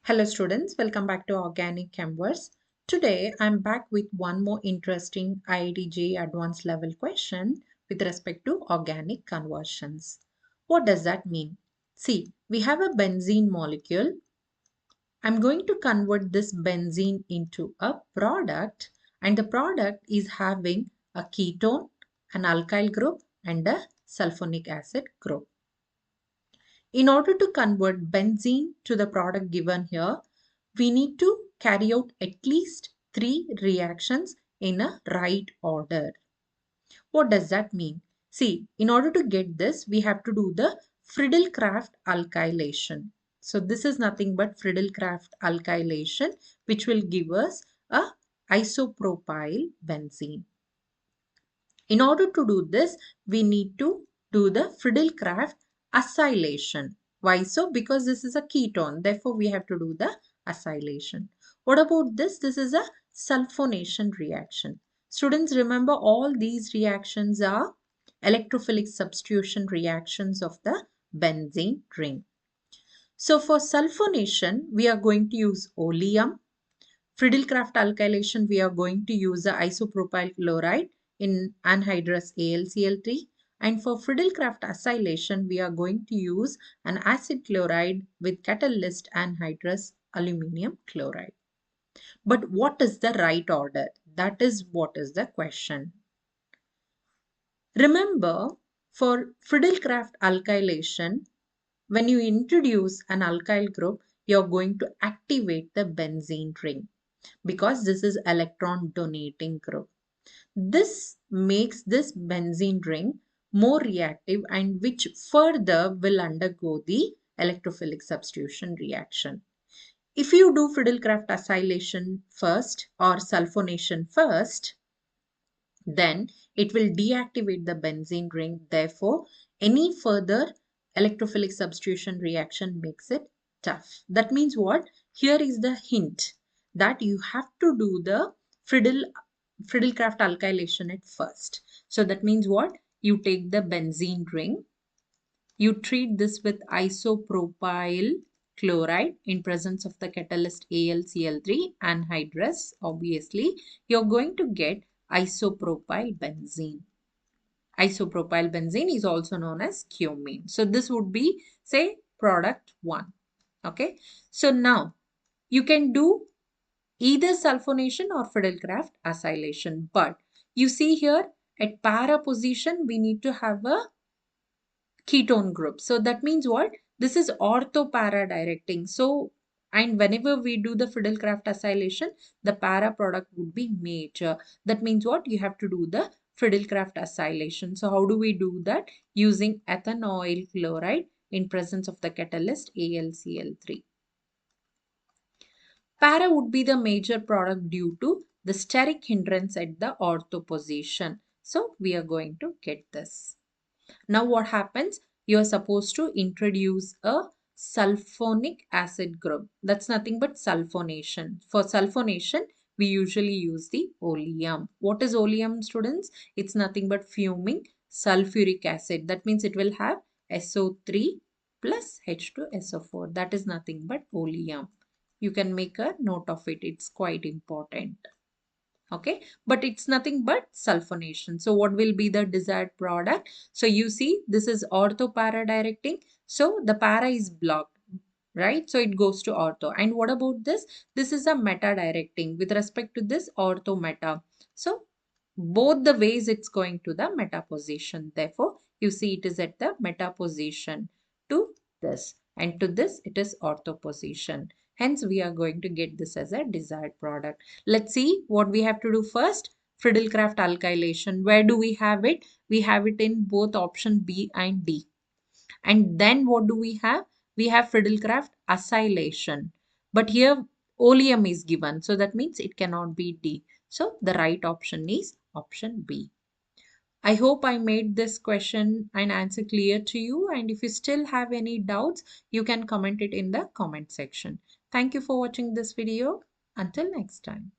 Hello students, welcome back to Organic Chemverse. Today I'm back with one more interesting IIT-JEE Advanced level question with respect to organic conversions. What does that mean? See, we have a benzene molecule. I'm going to convert this benzene into a product, and the product is having a ketone, an alkyl group and a sulfonic acid group. In order to convert benzene to the product given here, we need to carry out at least 3 reactions in a right order. What does that mean? See, in order to get this, we have to do the Friedel-Crafts alkylation. So this is nothing but Friedel-Crafts alkylation, which will give us a isopropyl benzene. In order to do this, we need to do the Friedel-Crafts acylation. Why so? Because this is a ketone. Therefore, we have to do the acylation. What about this? This is a sulfonation reaction. Students, remember all these reactions are electrophilic substitution reactions of the benzene ring. So for sulfonation, we are going to use oleum. Friedel-Crafts alkylation, we are going to use the isopropyl chloride in anhydrous AlCl3. And for Friedel-Crafts acylation, we are going to use an acid chloride with catalyst anhydrous aluminium chloride. But what is the right order? That is what is the question. Remember, for Friedel-Crafts alkylation, when you introduce an alkyl group, you're going to activate the benzene ring, because this is electron donating group. This makes this benzene ring more reactive, and which further will undergo the electrophilic substitution reaction. If you do Friedel-Crafts acylation first or sulfonation first, then it will deactivate the benzene ring. Therefore, any further electrophilic substitution reaction makes it tough. That means what? Here is the hint that you have to do the Friedel-Crafts alkylation at first. So that means what? You take the benzene ring, you treat this with isopropyl chloride in presence of the catalyst AlCl3 anhydrous. Obviously, you're going to get isopropyl benzene. Isopropyl benzene is also known as cumene. So this would be, say, product 1. Okay. So now you can do either sulfonation or Friedel-Crafts acylation. But you see here at para position, we need to have a ketone group. So that means what? This is ortho para directing. So, and whenever we do the Friedel-Crafts acylation, the para product would be major. That means what? You have to do the Friedel-Crafts acylation. So how do we do that? Using ethanol chloride in presence of the catalyst AlCl3. Para would be the major product due to the steric hindrance at the ortho position. So we are going to get this. Now what happens? You are supposed to introduce a sulfonic acid group. That's nothing but sulfonation. For sulfonation, we usually use the oleum. What is oleum, students? It's nothing but fuming sulfuric acid. That means it will have SO3 plus H2SO4. That is nothing but oleum. You can make a note of it. It's quite important. Okay, but it's nothing but sulfonation. So what will be the desired product? So you see, this is ortho para directing. So the para is blocked, right? So it goes to ortho. And what about this? This is a meta directing with respect to this ortho meta. So both the ways it's going to the meta position. Therefore, you see it is at the meta position to this, and to this it is ortho position. Hence, we are going to get this as a desired product. Let's see what we have to do first. Friedel-Crafts alkylation. Where do we have it? We have it in both option B and D. And then what do we have? We have Friedel-Crafts acylation. But here oleum is given. So that means it cannot be D. So the right option is option B. I hope I made this question and answer clear to you. And if you still have any doubts, you can comment it in the comment section. Thank you for watching this video. Until next time.